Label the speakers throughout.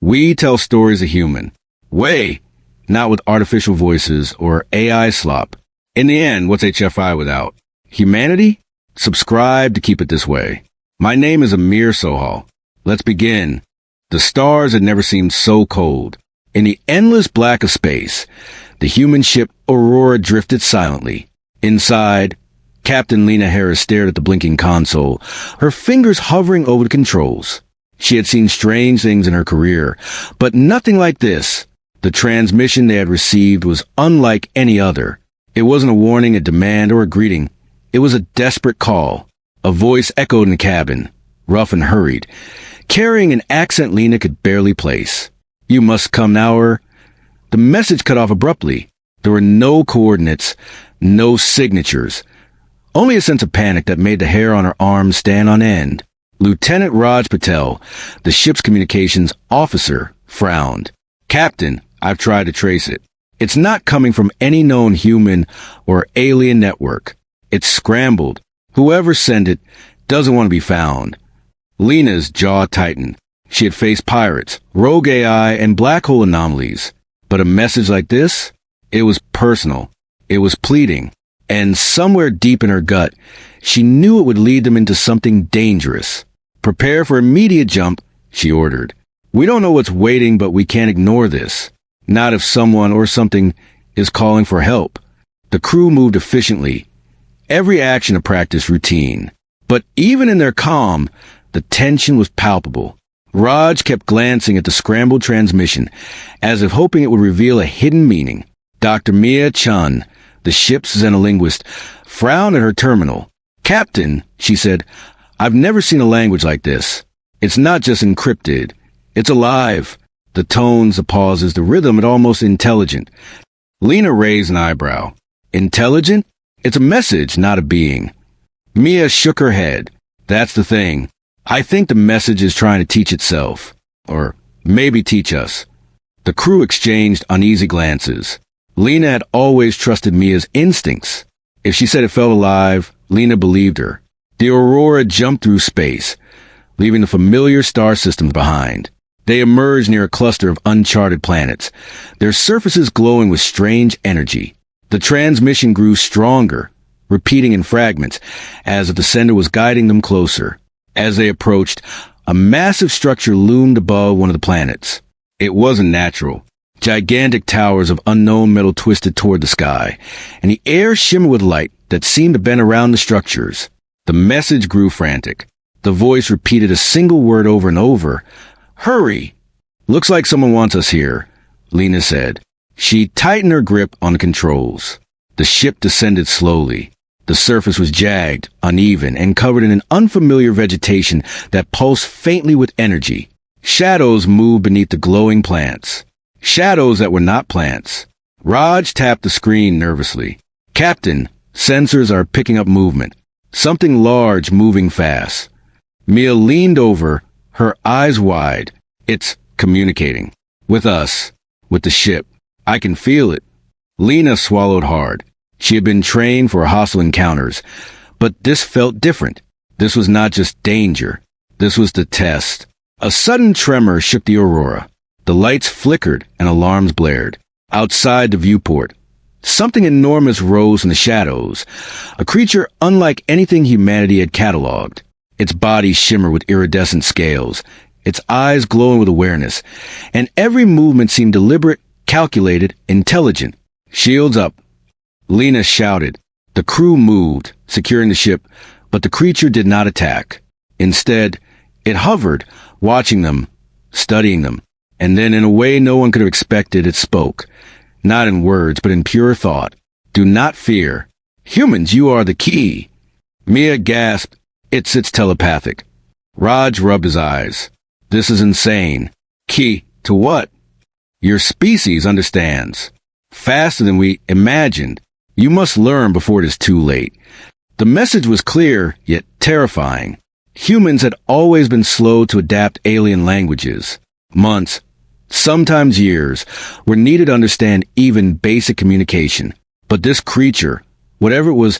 Speaker 1: We tell stories of human. Way, not with artificial voices or AI slop. In the end, what's HFY without? Humanity? Subscribe to keep it this way. My name is Amir Sohal. Let's begin. The stars had never seemed so cold. In the endless black of space, the human ship Aurora drifted silently. Inside, Captain Lena Harris stared at the blinking console, her fingers hovering over the controls. She had seen strange things in her career, but nothing like this. The transmission they had received was unlike any other. It wasn't a warning, a demand, or a greeting. It was a desperate call. A voice echoed in the cabin, rough and hurried, carrying an accent Lena could barely place. "You must come now, or—" The message cut off abruptly. There were no coordinates, no signatures. Only a sense of panic that made the hair on her arms stand on end. Lieutenant Raj Patel, the ship's communications officer, frowned. "Captain, I've tried to trace it. It's not coming from any known human or alien network. It's scrambled. Whoever sent it doesn't want to be found." Lena's jaw tightened. She had faced pirates, rogue AI, and black hole anomalies. But a message like this? It was personal. It was pleading. And somewhere deep in her gut, she knew it would lead them into something dangerous. "Prepare for immediate jump," she ordered. "We don't know what's waiting, but we can't ignore this. Not if someone or something is calling for help." The crew moved efficiently. Every action a practice routine. But even in their calm, the tension was palpable. Raj kept glancing at the scrambled transmission, as if hoping it would reveal a hidden meaning. Dr. Mia Chun, the ship's xenolinguist, frowned at her terminal. "Captain," she said, "I've never seen a language like this. It's not just encrypted. It's alive. The tones, the pauses, the rhythm, it's almost intelligent." Lena raised an eyebrow. "Intelligent? It's a message, not a being." Mia shook her head. "That's the thing. I think the message is trying to teach itself. Or maybe teach us." The crew exchanged uneasy glances. Lena had always trusted Mia's instincts. If she said it felt alive, Lena believed her. The Aurora jumped through space, leaving the familiar star systems behind. They emerged near a cluster of uncharted planets, their surfaces glowing with strange energy. The transmission grew stronger, repeating in fragments, as if the sender was guiding them closer. As they approached, a massive structure loomed above one of the planets. It wasn't natural. Gigantic towers of unknown metal twisted toward the sky, and the air shimmered with light that seemed to bend around the structures. The message grew frantic. The voice repeated a single word over and over. "Hurry!" "Looks like someone wants us here," Lena said. She tightened her grip on the controls. The ship descended slowly. The surface was jagged, uneven, and covered in an unfamiliar vegetation that pulsed faintly with energy. Shadows moved beneath the glowing plants. Shadows that were not plants. Raj tapped the screen nervously. "Captain, sensors are picking up movement. Something large moving fast." Mia leaned over, her eyes wide. "It's communicating. With us. With the ship. I can feel it." Lena swallowed hard. She had been trained for hostile encounters, but this felt different. This was not just danger. This was the test. A sudden tremor shook the Aurora. The lights flickered and alarms blared. Outside the viewport, something enormous rose from the shadows, a creature unlike anything humanity had cataloged. Its body shimmered with iridescent scales, its eyes glowing with awareness, and every movement seemed deliberate, calculated, intelligent. "Shields up," Lena shouted. The crew moved, securing the ship, but the creature did not attack. Instead, it hovered, watching them, studying them. And then, in a way no one could have expected, it spoke. Not in words, but in pure thought. "Do not fear. Humans, you are the key." Mia gasped. It's telepathic." Raj rubbed his eyes. "This is insane. Key to what?" "Your species understands. Faster than we imagined. You must learn before it is too late." The message was clear, yet terrifying. Humans had always been slow to adapt alien languages. Months, sometimes years, were needed to understand even basic communication. But this creature, whatever it was,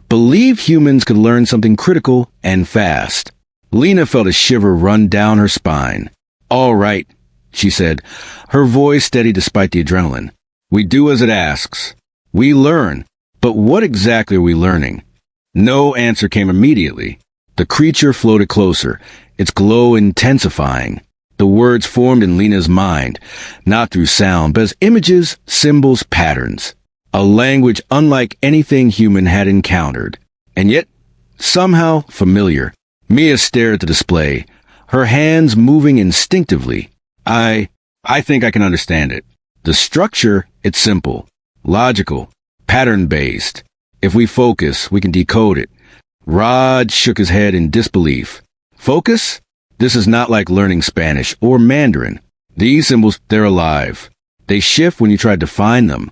Speaker 1: believed humans could learn something critical and fast. Lena felt a shiver run down her spine. "All right," she said, her voice steady despite the adrenaline. We do as it asks. We learn. But what exactly are we learning? No answer came immediately. The creature floated closer, its glow intensifying. The words formed in Lena's mind, not through sound, but as images, symbols, patterns. A language unlike anything human had encountered. And yet, somehow familiar. Mia stared at the display, her hands moving instinctively. I think I can understand it. The structure, it's simple, logical, pattern-based. If we focus, we can decode it. Raj shook his head in disbelief. Focus? This is not like learning Spanish or Mandarin. These symbols, they're alive. They shift when you try to define them.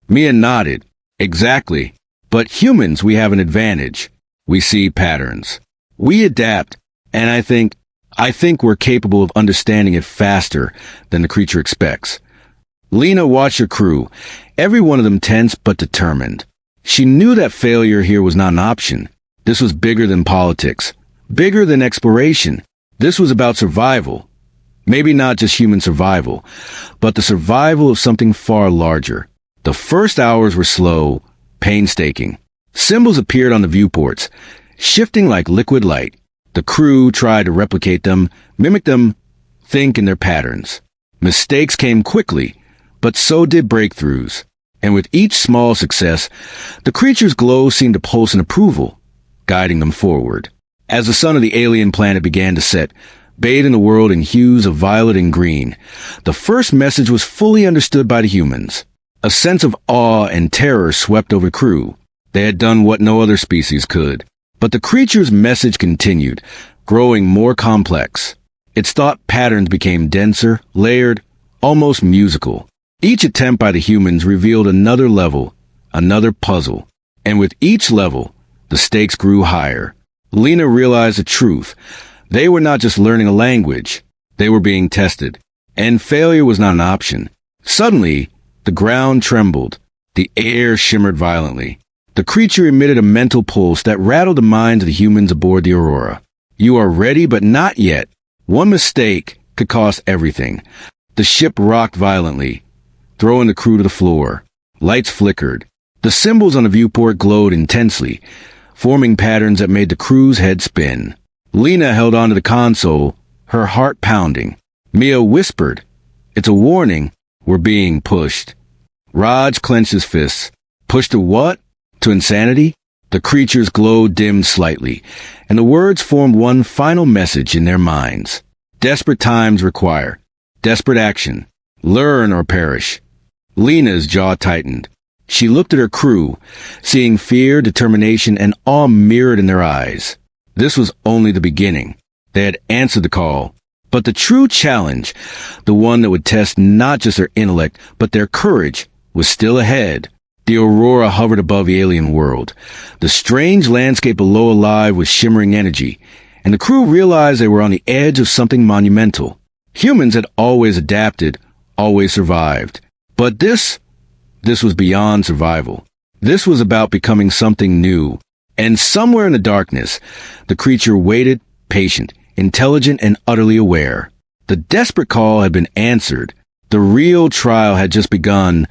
Speaker 1: Mia nodded. Exactly. But humans, we have an advantage. We see patterns. We adapt, and I think we're capable of understanding it faster than the creature expects. Lena watched her crew, every one of them tense but determined. She knew that failure here was not an option. This was bigger than politics, bigger than exploration. This was about survival. Maybe not just human survival, but the survival of something far larger. The first hours were slow, painstaking. Symbols appeared on the viewports, shifting like liquid light. The crew tried to replicate them, mimic them, think in their patterns. Mistakes came quickly, but so did breakthroughs. And with each small success, the creature's glow seemed to pulse in approval, guiding them forward. As the sun of the alien planet began to set, bathing the world in hues of violet and green, the first message was fully understood by the humans. A sense of awe and terror swept over the crew. They had done what no other species could. But the creature's message continued, growing more complex. Its thought patterns became denser, layered, almost musical. Each attempt by the humans revealed another level, another puzzle. And with each level, the stakes grew higher. Lena realized the truth. They were not just learning a language. They were being tested. And failure was not an option. Suddenly, the ground trembled. The air shimmered violently. The creature emitted a mental pulse that rattled the minds of the humans aboard the Aurora. You are ready, but not yet. One mistake could cost everything. The ship rocked violently, throwing the crew to the floor. Lights flickered. The symbols on the viewport glowed intensely, forming patterns that made the crew's head spin. Lena held onto the console, her heart pounding. Mia whispered, "It's a warning. We're being pushed." Raj clenched his fists. Pushed to what? To insanity? The creature's glow dimmed slightly, and the words formed one final message in their minds. Desperate times require desperate action. Learn or perish. Lena's jaw tightened. She looked at her crew, seeing fear, determination, and awe mirrored in their eyes. This was only the beginning. They had answered the call. But the true challenge, the one that would test not just their intellect, but their courage, was still ahead. The Aurora hovered above the alien world, the strange landscape below alive with shimmering energy, and the crew realized they were on the edge of something monumental. Humans had always adapted, always survived. But this was beyond survival. This was about becoming something new. And somewhere in the darkness, the creature waited, patient, intelligent, and utterly aware. The desperate call had been answered. The real trial had just begun.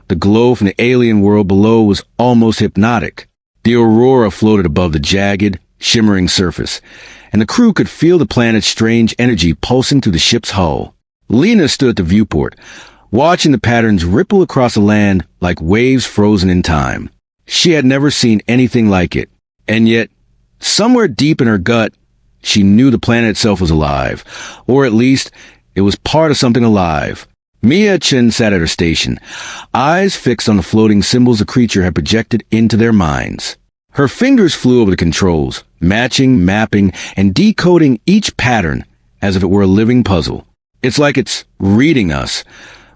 Speaker 1: The glow from the alien world below was almost hypnotic. The Aurora floated above the jagged, shimmering surface, and the crew could feel the planet's strange energy pulsing through the ship's hull. Lena stood at the viewport, watching the patterns ripple across the land like waves frozen in time. She had never seen anything like it, and yet, somewhere deep in her gut, she knew the planet itself was alive, or at least, it was part of something alive. Mia Chen sat at her station, eyes fixed on the floating symbols the creature had projected into their minds. Her fingers flew over the controls, matching, mapping, and decoding each pattern as if it were a living puzzle. "It's like it's reading us,"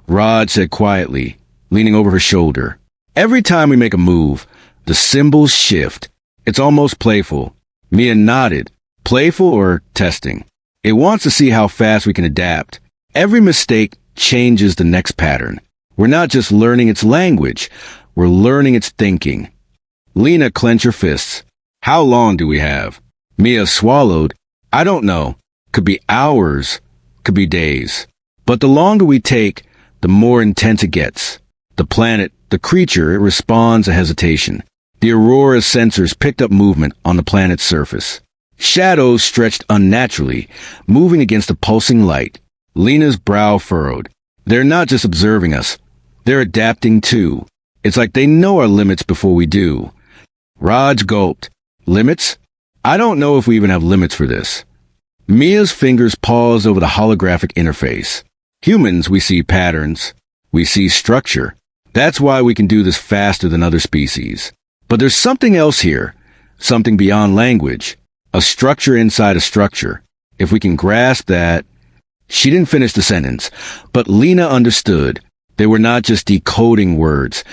Speaker 1: Raj said quietly, leaning over her shoulder. "Every time we make a move, the symbols shift. It's almost playful." Mia nodded. Playful or testing? It wants to see how fast we can adapt. Every mistake changes the next pattern. We're not just learning its language, we're learning its thinking. Lena clenched her fists. "How long do we have?" Mia swallowed. "I don't know. Could be hours. Could be days." But the longer we take, the more intense it gets. The planet, the creature, it responds to hesitation. The Aurora's sensors picked up movement on the planet's surface. Shadows stretched unnaturally, moving against the pulsing light. Lena's brow furrowed. They're not just observing us. They're adapting too. It's like they know our limits before we do. Raj gulped. Limits? I don't know if we even have limits for this. Mia's fingers paused over the holographic interface. Humans, we see patterns. We see structure. That's why we can do this faster than other species. But there's something else here. Something beyond language. A structure inside a structure. If we can grasp that... She didn't finish the sentence, but Lena understood. They were not just decoding words.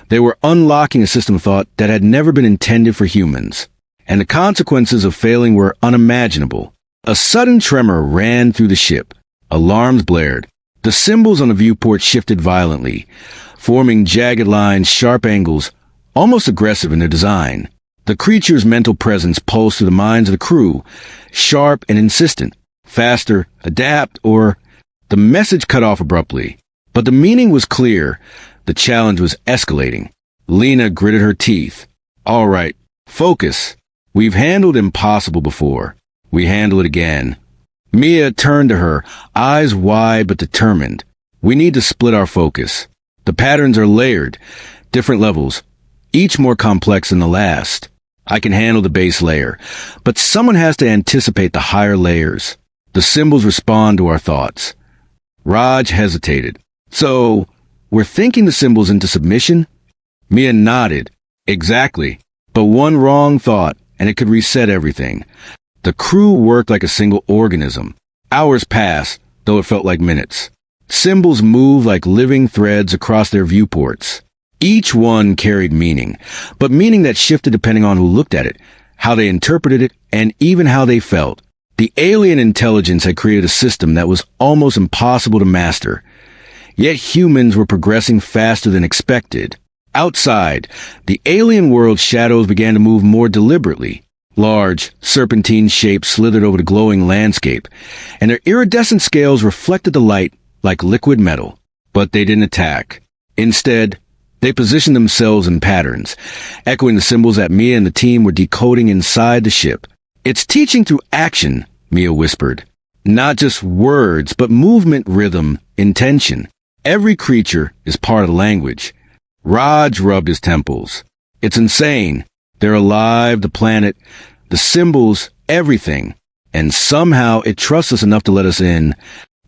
Speaker 1: They were unlocking a system of thought that had never been intended for humans. And the consequences of failing were unimaginable. A sudden tremor ran through the ship. Alarms blared. The symbols on the viewport shifted violently, forming jagged lines, sharp angles, almost aggressive in their design. The creature's mental presence pulsed through the minds of the crew, sharp and insistent. Faster, adapt, or... The message cut off abruptly. But the meaning was clear. The challenge was escalating. Lena gritted her teeth. All right, focus. We've handled impossible before. We handle it again. Mia turned to her, eyes wide but determined. We need to split our focus. The patterns are layered, different levels, each more complex than the last. I can handle the base layer, but someone has to anticipate the higher layers. The symbols respond to our thoughts. Raj hesitated. So, we're thinking the symbols into submission? Mia nodded. Exactly. But one wrong thought, and it could reset everything. The crew worked like a single organism. Hours passed, though it felt like minutes. Symbols moved like living threads across their viewports. Each one carried meaning, but meaning that shifted depending on who looked at it, how they interpreted it, and even how they felt. The alien intelligence had created a system that was almost impossible to master. Yet humans were progressing faster than expected. Outside, the alien world's shadows began to move more deliberately. Large, serpentine shapes slithered over the glowing landscape, and their iridescent scales reflected the light like liquid metal. But they didn't attack. Instead, they positioned themselves in patterns, echoing the symbols that Mia and the team were decoding inside the ship. It's teaching through action, Mia whispered. Not just words, but movement, rhythm, intention. Every creature is part of the language. Raj rubbed his temples. It's insane. They're alive, the planet, the symbols, everything. And somehow it trusts us enough to let us in.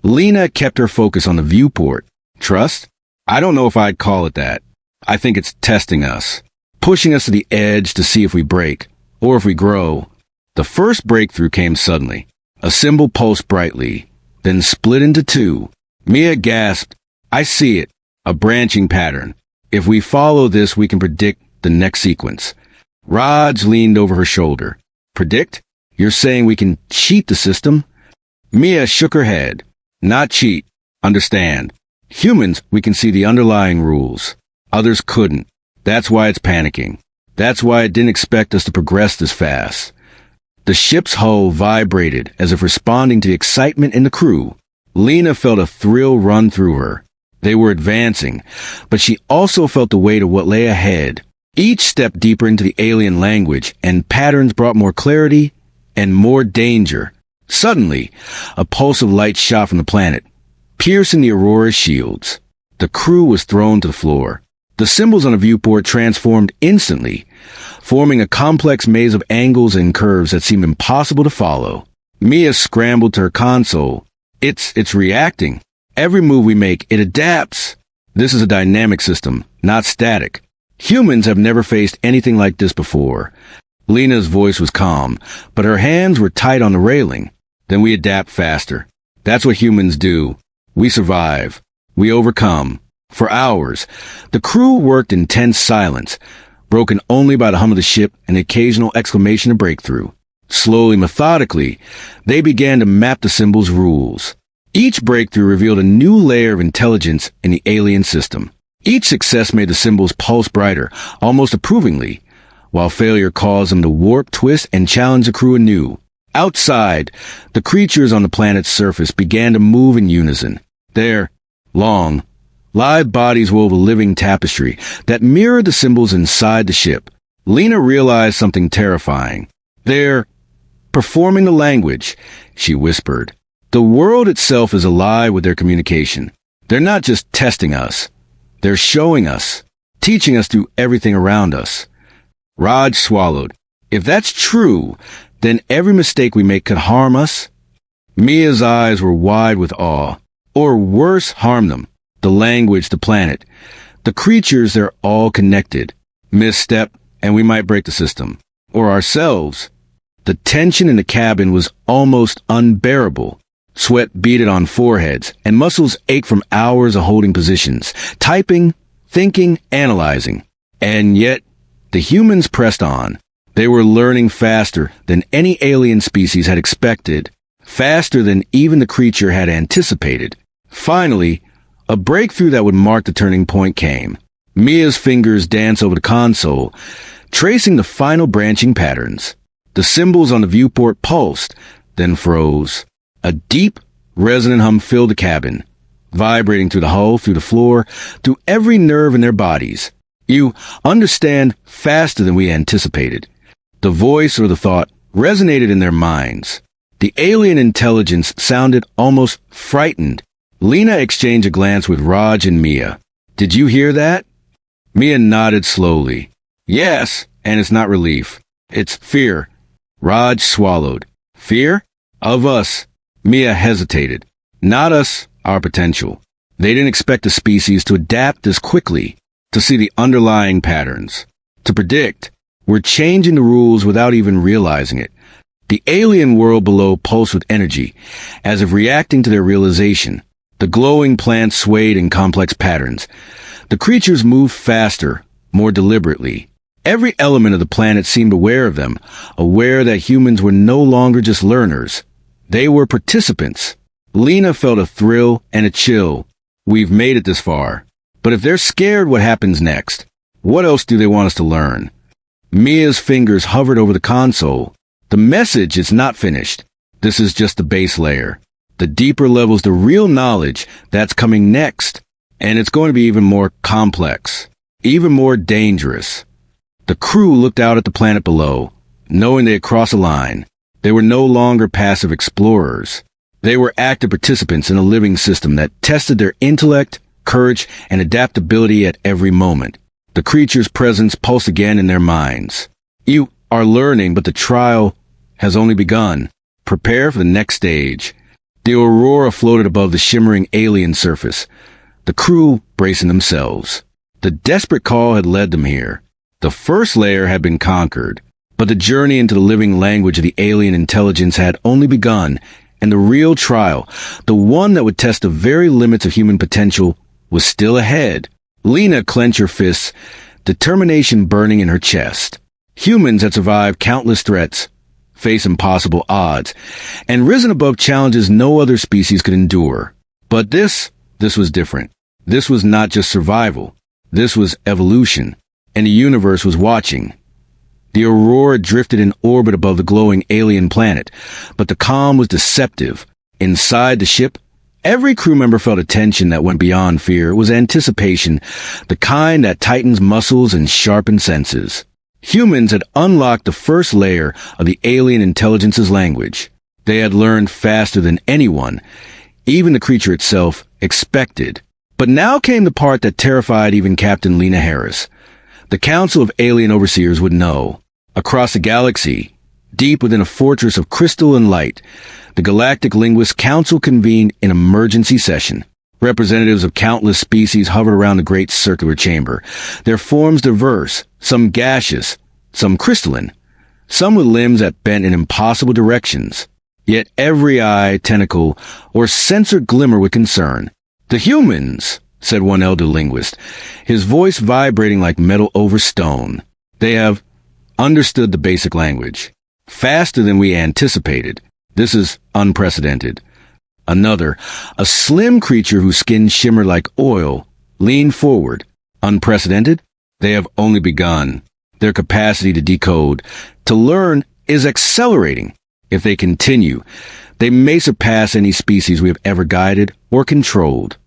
Speaker 1: Lena kept her focus on the viewport. Trust? I don't know if I'd call it that. I think it's testing us, pushing us to the edge to see if we break, or if we grow. The first breakthrough came suddenly. A symbol pulsed brightly, then split into two. Mia gasped. I see it. A branching pattern. If we follow this, we can predict the next sequence. Raj leaned over her shoulder. Predict? You're saying we can cheat the system? Mia shook her head. Not cheat. Understand. Humans, we can see the underlying rules. Others couldn't. That's why it's panicking. That's why it didn't expect us to progress this fast. The ship's hull vibrated as if responding to the excitement in the crew. Lena felt a thrill run through her. They were advancing, but she also felt the weight of what lay ahead. Each step deeper into the alien language, and patterns brought more clarity and more danger. Suddenly, a pulse of light shot from the planet, piercing the Aurora's shields. The crew was thrown to the floor. The symbols on the viewport transformed instantly, forming a complex maze of angles and curves that seemed impossible to follow. Mia scrambled to her console. It's reacting. Every move we make, it adapts. This is a dynamic system, not static. Humans have never faced anything like this before. Lena's voice was calm, but her hands were tight on the railing. Then we adapt faster. That's what humans do. We survive. We overcome. For hours, the crew worked in tense silence, broken only by the hum of the ship and the occasional exclamation of breakthrough. Slowly, methodically, they began to map the symbol's rules. Each breakthrough revealed a new layer of intelligence in the alien system. Each success made the symbols pulse brighter, almost approvingly, while failure caused them to warp, twist, and challenge the crew anew. Outside, the creatures on the planet's surface began to move in unison. Their long, live bodies wove a living tapestry that mirrored the symbols inside the ship. Lena realized something terrifying. They're performing the language, she whispered. The world itself is alive with their communication. They're not just testing us. They're showing us, teaching us through everything around us. Raj swallowed. If that's true, then every mistake we make could harm us. Mia's eyes were wide with awe. Or worse, harm them. The language, the planet. The creatures, they're all connected. Misstep, and we might break the system. Or ourselves. The tension in the cabin was almost unbearable. Sweat beaded on foreheads, and muscles ached from hours of holding positions, typing, thinking, analyzing. And yet, the humans pressed on. They were learning faster than any alien species had expected, faster than even the creature had anticipated. Finally, a breakthrough that would mark the turning point came. Mia's fingers danced over the console, tracing the final branching patterns. The symbols on the viewport pulsed, then froze. A deep, resonant hum filled the cabin, vibrating through the hull, through the floor, through every nerve in their bodies. You understand faster than we anticipated. The voice or the thought resonated in their minds. The alien intelligence sounded almost frightened. Lena exchanged a glance with Raj and Mia. Did you hear that? Mia nodded slowly. Yes, and it's not relief. It's fear. Raj swallowed. Fear? Of us. Mia hesitated. Not us, our potential. They didn't expect the species to adapt this quickly, to see the underlying patterns, to predict. We're changing the rules without even realizing it. The alien world below pulsed with energy, as if reacting to their realization. The glowing plants swayed in complex patterns. The creatures moved faster, more deliberately. Every element of the planet seemed aware of them, aware that humans were no longer just learners. They were participants. Lena felt a thrill and a chill. We've made it this far. But if they're scared, what happens next? What else do they want us to learn? Mia's fingers hovered over the console. The message is not finished. This is just the base layer. The deeper levels, the real knowledge, that's coming next. And it's going to be even more complex, even more dangerous. The crew looked out at the planet below, knowing they had crossed a line. They were no longer passive explorers. They were active participants in a living system that tested their intellect, courage, and adaptability at every moment. The creature's presence pulsed again in their minds. You are learning, but the trial has only begun. Prepare for the next stage. The aurora floated above the shimmering alien surface, the crew bracing themselves. The desperate call had led them here. The first layer had been conquered, but the journey into the living language of the alien intelligence had only begun, and the real trial, the one that would test the very limits of human potential, was still ahead. Lena clenched her fists, determination burning in her chest. Humans had survived countless threats, faced impossible odds, and risen above challenges no other species could endure. But this was different. This was not just survival. This was evolution, and the universe was watching. The aurora drifted in orbit above the glowing alien planet, but the calm was deceptive. Inside the ship, every crew member felt a tension that went beyond fear. It was anticipation, the kind that tightens muscles and sharpens senses. Humans had unlocked the first layer of the alien intelligence's language. They had learned faster than anyone, even the creature itself, expected. But now came the part that terrified even Captain Lena Harris. The Council of Alien Overseers would know. Across the galaxy, deep within a fortress of crystal and light, the Galactic Linguists Council convened an emergency session. Representatives of countless species hovered around the great circular chamber, their forms diverse, some gaseous, some crystalline, some with limbs that bent in impossible directions. Yet every eye, tentacle, or sensor glimmered with concern. "The humans," said one elder linguist, his voice vibrating like metal over stone. "They have understood the basic language. Faster than we anticipated. This is unprecedented." Another, a slim creature whose skin shimmered like oil, leaned forward. "Unprecedented? They have only begun. Their capacity to decode, to learn, is accelerating. If they continue, They may surpass any species we have ever guided or controlled.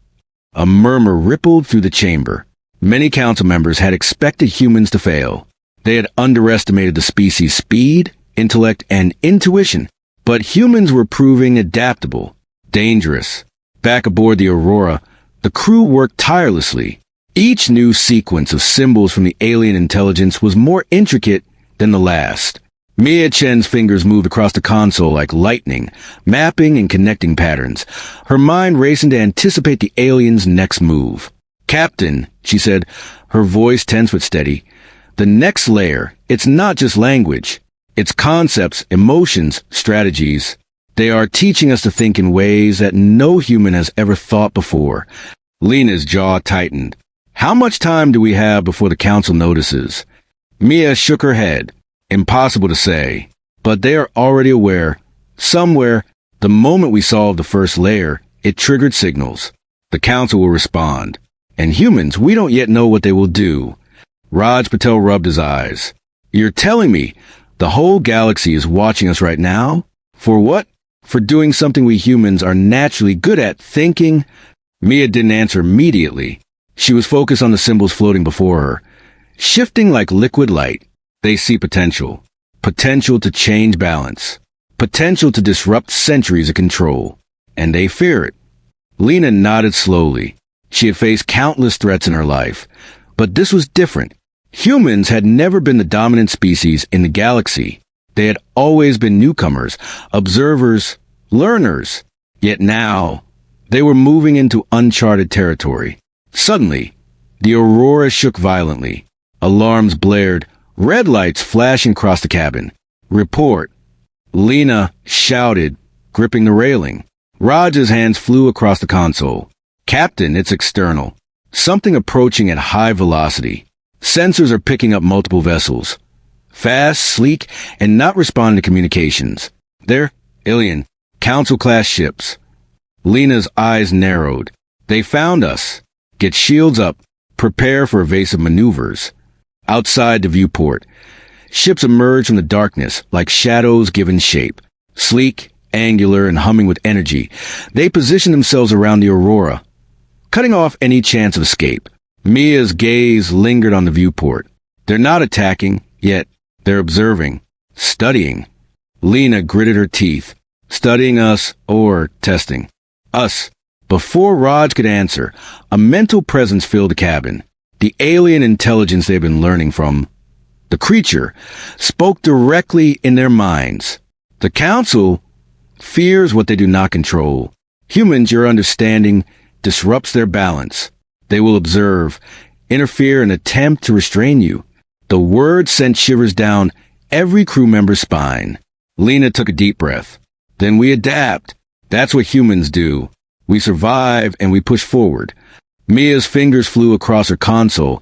Speaker 1: A murmur rippled through the chamber. Many council members had expected humans to fail. They had underestimated the species' speed, intellect, and intuition. But humans were proving adaptable, dangerous. Back aboard the Aurora, the crew worked tirelessly. Each new sequence of symbols from the alien intelligence was more intricate than the last. Mia Chen's fingers moved across the console like lightning, mapping and connecting patterns, her mind racing to anticipate the alien's next move. "Captain," she said, her voice tense but steady, "the next layer, it's not just language. It's concepts, emotions, strategies. They are teaching us to think in ways that no human has ever thought before." Lena's jaw tightened. "How much time do we have before the council notices?" Mia shook her head. "Impossible to say. But they are already aware. Somewhere, the moment we solve the first layer, it triggered signals. The council will respond. And humans, we don't yet know what they will do." Raj Patel rubbed his eyes. "You're telling me the whole galaxy is watching us right now? For what? For doing something we humans are naturally good at, thinking?" Mia didn't answer immediately. She was focused on the symbols floating before her. Shifting like liquid light, they see potential. Potential to change balance. Potential to disrupt centuries of control. And they fear it. Lena nodded slowly. She had faced countless threats in her life. But this was different. Humans had never been the dominant species in the galaxy. They had always been newcomers, observers, learners. Yet now, they were moving into uncharted territory. Suddenly, the Aurora shook violently. Alarms blared, red lights flashing across the cabin. "Report." Lena shouted, gripping the railing. Raj's hands flew across the console. "Captain, it's external. Something approaching at high velocity. Sensors are picking up multiple vessels. Fast, sleek, and not responding to communications. They're alien, council-class ships." Lena's eyes narrowed. "They found us. Get shields up. Prepare for evasive maneuvers." Outside the viewport, ships emerged from the darkness like shadows given shape. Sleek, angular, and humming with energy, they positioned themselves around the Aurora, cutting off any chance of escape. Mia's gaze lingered on the viewport. They're not attacking, yet they're observing, studying. Lena gritted her teeth. Studying us or testing? Us. Before Raj could answer, a mental presence filled the cabin. The alien intelligence they've been learning from, the creature, spoke directly in their minds. The council fears what they do not control. Humans, your understanding disrupts their balance. They will observe, interfere, and attempt to restrain you. The word sent shivers down every crew member's spine. Lena took a deep breath. Then we adapt. That's what humans do. We survive and we push forward. Mia's fingers flew across her console,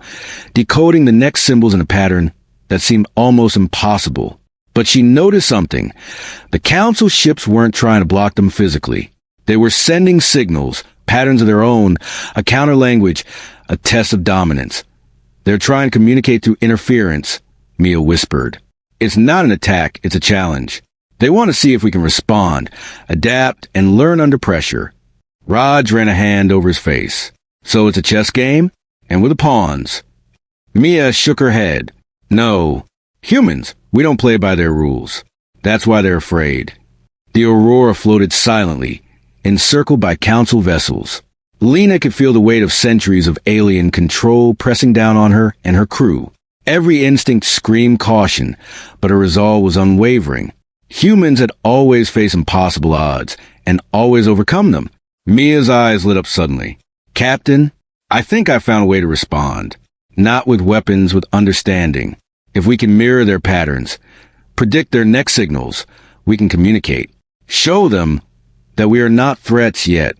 Speaker 1: decoding the next symbols in a pattern that seemed almost impossible. But she noticed something. The council ships weren't trying to block them physically. They were sending signals, patterns of their own, a counter-language, a test of dominance. "They're trying to communicate through interference," Mia whispered. "It's not an attack, it's a challenge. They want to see if we can respond, adapt, and learn under pressure." Raj ran a hand over his face. "So it's a chess game? And with the pawns?" Mia shook her head. "No. Humans, we don't play by their rules. That's why they're afraid." The Aurora floated silently, encircled by council vessels. Lena could feel the weight of centuries of alien control pressing down on her and her crew. Every instinct screamed caution, but her resolve was unwavering. Humans had always faced impossible odds, and always overcome them. Mia's eyes lit up suddenly. "Captain, I think I found a way to respond. Not with weapons, with understanding. If we can mirror their patterns, predict their next signals, we can communicate. Show them that we are not threats yet."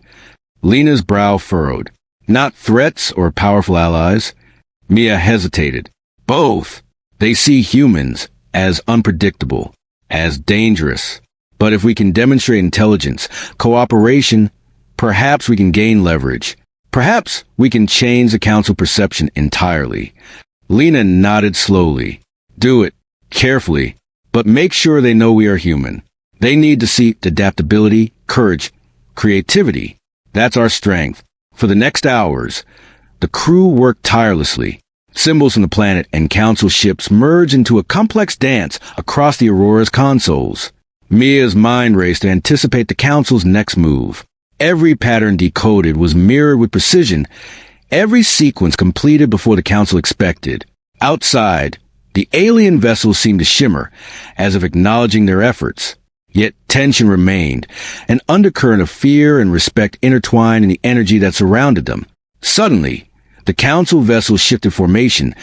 Speaker 1: Lena's brow furrowed. "Not threats or powerful allies?" Mia hesitated. "Both. They see humans as unpredictable, as dangerous. But if we can demonstrate intelligence, cooperation, perhaps we can gain leverage. Perhaps we can change the council perception entirely." Lena nodded slowly. "Do it, carefully, but make sure they know we are human. They need to see adaptability, courage, creativity. That's our strength. For the next hours, the crew worked tirelessly. Symbols from the planet and council ships merged into a complex dance across the Aurora's consoles. Mia's mind raced to anticipate the council's next move. Every pattern decoded was mirrored with precision, every sequence completed before the council expected. Outside, the alien vessels seemed to shimmer, as if acknowledging their efforts. Yet tension remained, an undercurrent of fear and respect intertwined in the energy that surrounded them. Suddenly, the council vessels shifted formation,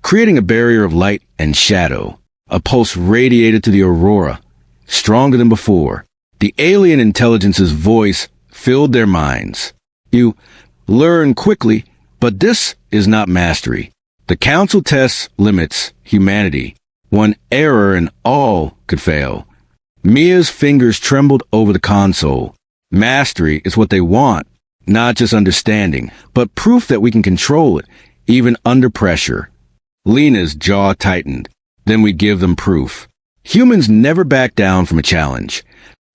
Speaker 1: creating a barrier of light and shadow. A pulse radiated to the Aurora, stronger than before. The alien intelligence's voice filled their minds. You learn quickly, but this is not mastery. The council tests limits humanity. One error and all could fail. Mia's fingers trembled over the console. Mastery is what they want, not just understanding, but proof that we can control it, even under pressure. Lena's jaw tightened. Then we give them proof. Humans never back down from a challenge.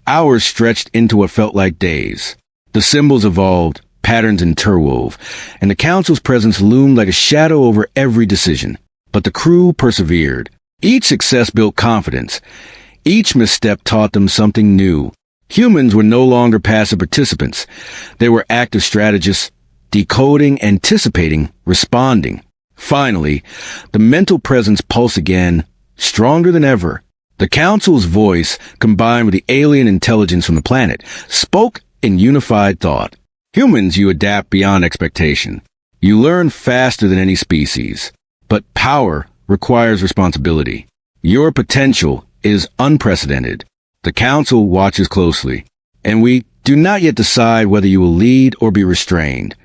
Speaker 1: Hours stretched into what felt like days. The symbols evolved, patterns interwove, and the council's presence loomed like a shadow over every decision. But the crew persevered. Each success built confidence. Each misstep taught them something new. Humans were no longer passive participants. They were active strategists, decoding, anticipating, responding. Finally, the mental presence pulsed again, stronger than ever. The council's voice, combined with the alien intelligence from the planet, spoke in unified thought. Humans, you adapt beyond expectation. You learn faster than any species. But power requires responsibility. Your potential is unprecedented. The council watches closely, and we do not yet decide whether you will lead or be restrained.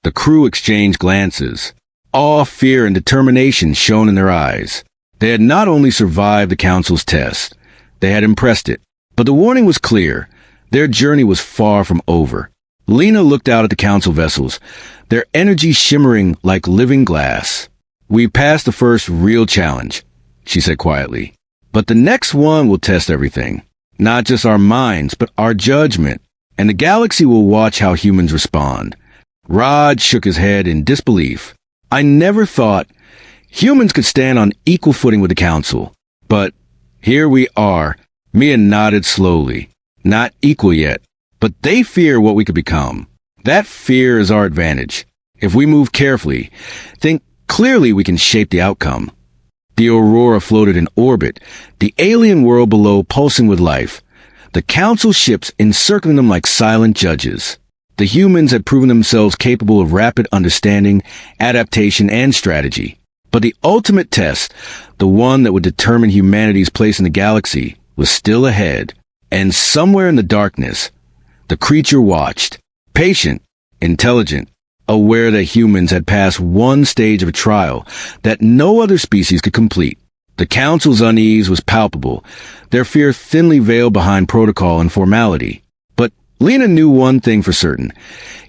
Speaker 1: The crew exchanged glances. Awe, fear, and determination shone in their eyes. They had not only survived the council's test, they had impressed it. But the warning was clear. Their journey was far from over. Lena looked out at the council vessels, their energy shimmering like living glass. We passed the first real challenge, she said quietly. But the next one will test everything. Not just our minds, but our judgment. And the galaxy will watch how humans respond. Raj shook his head in disbelief. I never thought humans could stand on equal footing with the council. But here we are. Mia nodded slowly. Not equal yet, but they fear what we could become. That fear is our advantage. If we move carefully, think clearly, we can shape the outcome. The Aurora floated in orbit, the alien world below pulsing with life. The council ships encircling them like silent judges. The humans had proven themselves capable of rapid understanding, adaptation, and strategy. But the ultimate test, the one that would determine humanity's place in the galaxy, was still ahead. And somewhere in the darkness, the creature watched, patient, intelligent, aware that humans had passed one stage of a trial that no other species could complete. The council's unease was palpable, their fear thinly veiled behind protocol and formality. But Lena knew one thing for certain.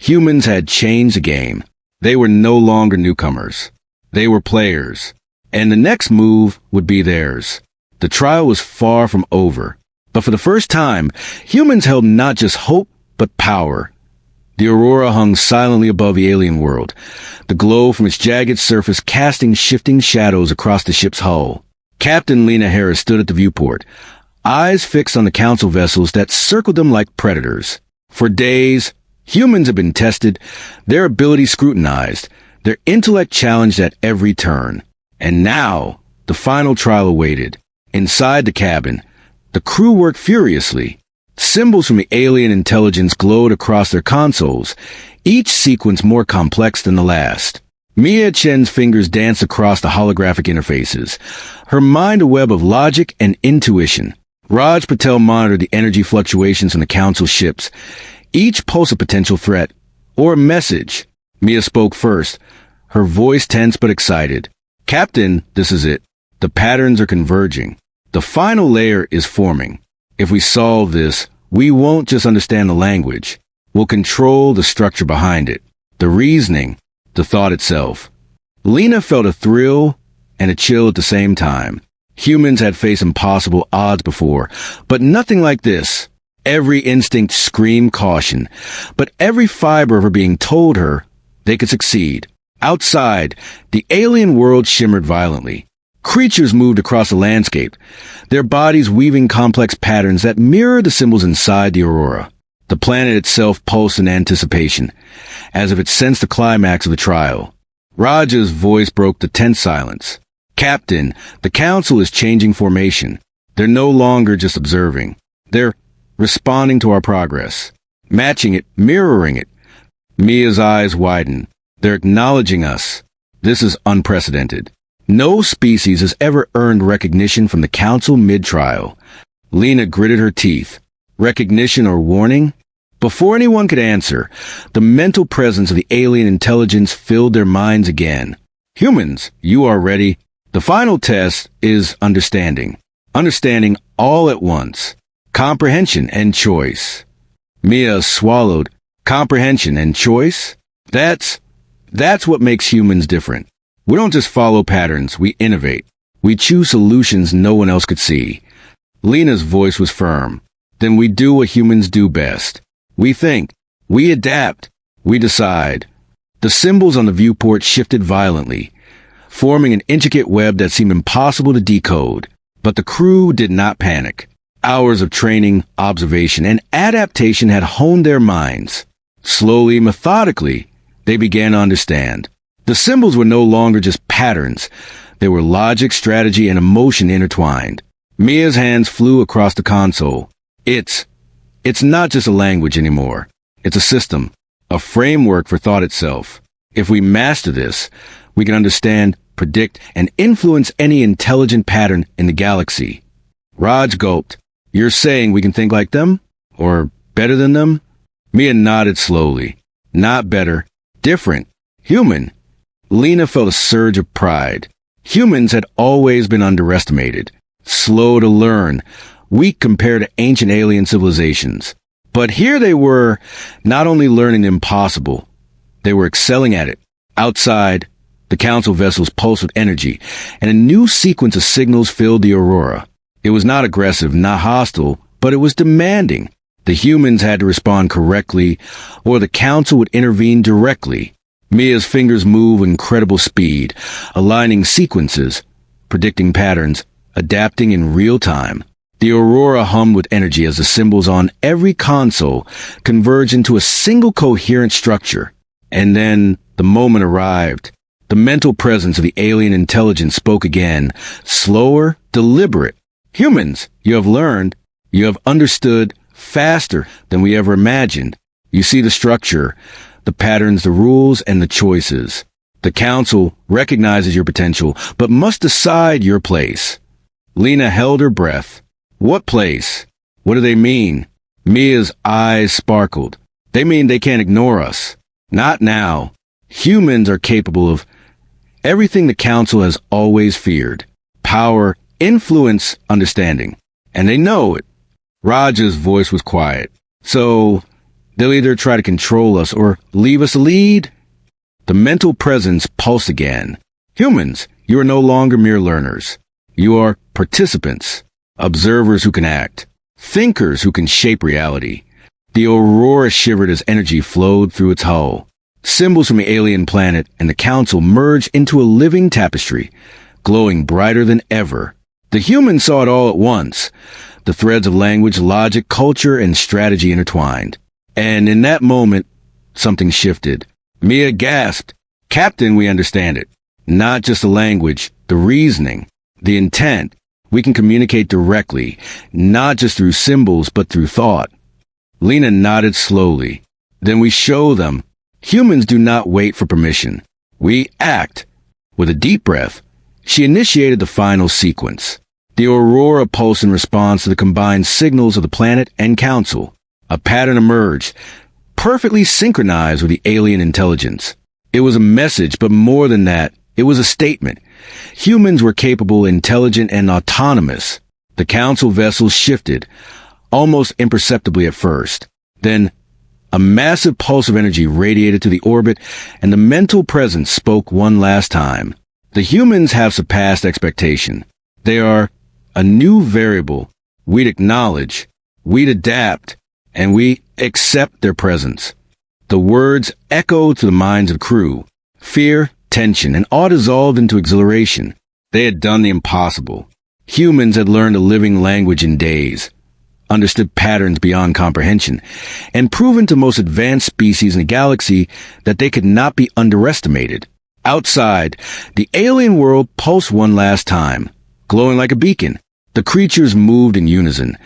Speaker 1: Humans had changed the game. They were no longer newcomers. They were players. And the next move would be theirs. The trial was far from over. But for the first time, humans held not just hope, but power. The Aurora hung silently above the alien world, the glow from its jagged surface casting shifting shadows across the ship's hull. Captain Lena Harris stood at the viewport, eyes fixed on the council vessels that circled them like predators. For days, humans had been tested, their ability scrutinized, their intellect challenged at every turn. And now, the final trial awaited. Inside the cabin, the crew worked furiously. Symbols from the alien intelligence glowed across their consoles, each sequence more complex than the last. Mia Chen's fingers danced across the holographic interfaces, her mind a web of logic and intuition. Raj Patel monitored the energy fluctuations from the council ships, each pulse a potential threat, or a message. Mia spoke first, her voice tense but excited. Captain, this is it. The patterns are converging. The final layer is forming. If we solve this, we won't just understand the language. We'll control the structure behind it, the reasoning, the thought itself. Lena felt a thrill and a chill at the same time. Humans had faced impossible odds before, but nothing like this. Every instinct screamed caution, but every fiber of her being told her they could succeed. Outside, the alien world shimmered violently. Creatures moved across the landscape, their bodies weaving complex patterns that mirrored the symbols inside the aurora. The planet itself pulsed in anticipation, as if it sensed the climax of the trial. Raja's voice broke the tense silence. Captain, the Council is changing formation. They're no longer just observing. They're responding to our progress, matching it, mirroring it. Mia's eyes widen. They're acknowledging us. This is unprecedented. No species has ever earned recognition from the Council mid-trial. Lena gritted her teeth. Recognition or warning? Before anyone could answer, the mental presence of the alien intelligence filled their minds again. Humans, you are ready. The final test is understanding. Understanding all at once. Comprehension and choice. Mia swallowed. Comprehension and choice? That's what makes humans different. We don't just follow patterns, we innovate. We choose solutions no one else could see. Lena's voice was firm. Then we do what humans do best. We think. We adapt. We decide. The symbols on the viewport shifted violently, forming an intricate web that seemed impossible to decode. But the crew did not panic. Hours of training, observation, and adaptation had honed their minds. Slowly, methodically, they began to understand. The symbols were no longer just patterns. They were logic, strategy, and emotion intertwined. Mia's hands flew across the console. It's not just a language anymore. It's a system, a framework for thought itself. If we master this, we can understand, predict, and influence any intelligent pattern in the galaxy. Raj gulped. You're saying we can think like them? Or better than them? Mia nodded slowly. Not better. Different. Human. Lena felt a surge of pride. Humans had always been underestimated. Slow to learn. Weak compared to ancient alien civilizations. But here they were, not only learning the impossible, they were excelling at it. Outside, the Council vessels pulsed with energy, and a new sequence of signals filled the aurora. It was not aggressive, not hostile, but it was demanding. The humans had to respond correctly, or the Council would intervene directly. Mia's fingers moved with incredible speed, aligning sequences, predicting patterns, adapting in real time. The aurora hummed with energy as the symbols on every console converged into a single coherent structure. And then the moment arrived. The mental presence of the alien intelligence spoke again, slower, deliberate. Humans, you have learned, you have understood faster than we ever imagined. You see the structure, the patterns, the rules, and the choices. The Council recognizes your potential, but must decide your place. Lena held her breath. What place? What do they mean? Mia's eyes sparkled. They mean they can't ignore us. Not now. Humans are capable of everything the Council has always feared. Power, influence, understanding. And they know it. Raja's voice was quiet. So, they'll either try to control us or leave us a lead? The mental presence pulsed again. Humans, you are no longer mere learners. You are participants. Observers who can act, thinkers who can shape reality. The aurora shivered as energy flowed through its hull. Symbols from the alien planet and the Council merged into a living tapestry, glowing brighter than ever. The humans saw it all at once, the threads of language, logic, culture, and strategy intertwined. And in that moment, something shifted. Mia gasped. Captain, we understand it. Not just the language, the reasoning, the intent. We can communicate directly, not just through symbols, but through thought. Lena nodded slowly. Then we show them. Humans do not wait for permission. We act. With a deep breath, she initiated the final sequence. The aurora pulsed in response to the combined signals of the planet and Council. A pattern emerged, perfectly synchronized with the alien intelligence. It was a message, but more than that, it was a statement. Humans were capable, intelligent, and autonomous. The Council vessels shifted, almost imperceptibly at first. Then, a massive pulse of energy radiated to the orbit, and the mental presence spoke one last time. The humans have surpassed expectation. They are a new variable. We'd acknowledge, we'd adapt, and we accept their presence. The words echoed to the minds of crew. Fear, tension, and awe dissolved into exhilaration. They had done the impossible. Humans had learned a living language in days, understood patterns beyond comprehension, and proven to most advanced species in the galaxy that they could not be underestimated. Outside, the alien world pulsed one last time, glowing like a beacon. The creatures moved in unison,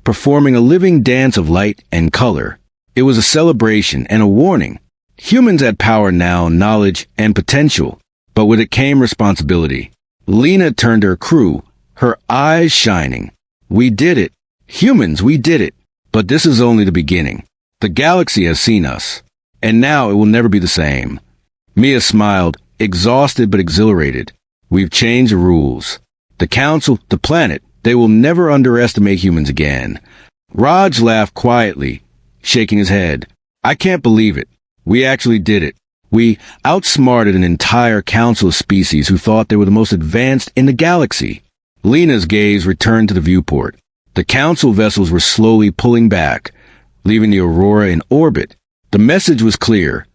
Speaker 1: performing a living dance of light and color. It was a celebration and a warning. Humans had power now, knowledge, and potential, but with it came responsibility. Lena turned to her crew, her eyes shining. We did it. Humans, we did it. But this is only the beginning. The galaxy has seen us, and now it will never be the same. Mia smiled, exhausted but exhilarated. We've changed the rules. The council, the planet, they will never underestimate humans again. Raj laughed quietly, shaking his head. I can't believe it. We actually did it. We outsmarted an entire council of species who thought they were the most advanced in the galaxy. Lena's gaze returned to the viewport. The council vessels were slowly pulling back, leaving the Aurora in orbit. The message was clear.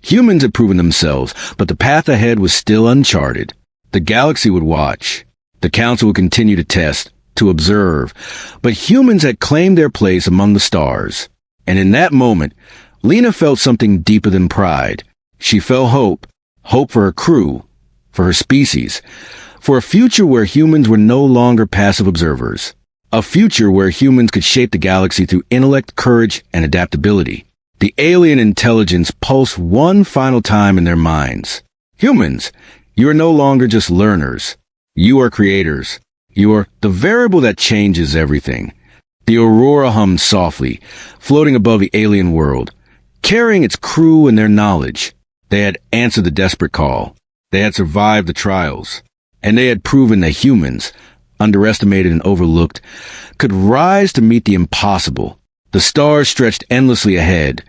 Speaker 1: Humans had proven themselves, but the path ahead was still uncharted. The galaxy would watch. The council would continue to test, to observe, but humans had claimed their place among the stars. And in that moment, Lena felt something deeper than pride. She felt hope. Hope for her crew, for her species, for a future where humans were no longer passive observers. A future where humans could shape the galaxy through intellect, courage, and adaptability. The alien intelligence pulsed one final time in their minds. Humans, you are no longer just learners. You are creators. You are the variable that changes everything. The Aurora hummed softly, floating above the alien world, carrying its crew and their knowledge. They had answered the desperate call. They had survived the trials. And they had proven that humans, underestimated and overlooked, could rise to meet the impossible. The stars stretched endlessly ahead,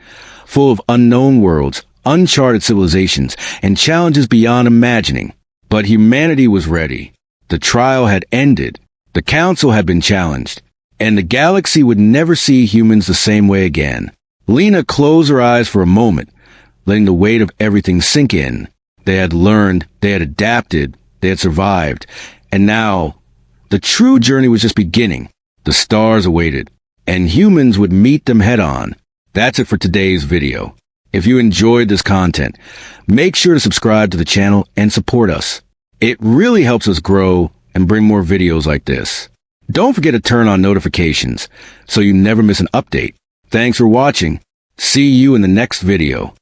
Speaker 1: full of unknown worlds, uncharted civilizations, and challenges beyond imagining. But humanity was ready. The trial had ended. The council had been challenged. And the galaxy would never see humans the same way again. Lena closed her eyes for a moment, letting the weight of everything sink in. They had learned, they had adapted, they had survived. And now, the true journey was just beginning. The stars awaited, and humans would meet them head-on. That's it for today's video. If you enjoyed this content, make sure to subscribe to the channel and support us. It really helps us grow and bring more videos like this. Don't forget to turn on notifications so you never miss an update. Thanks for watching. See you in the next video.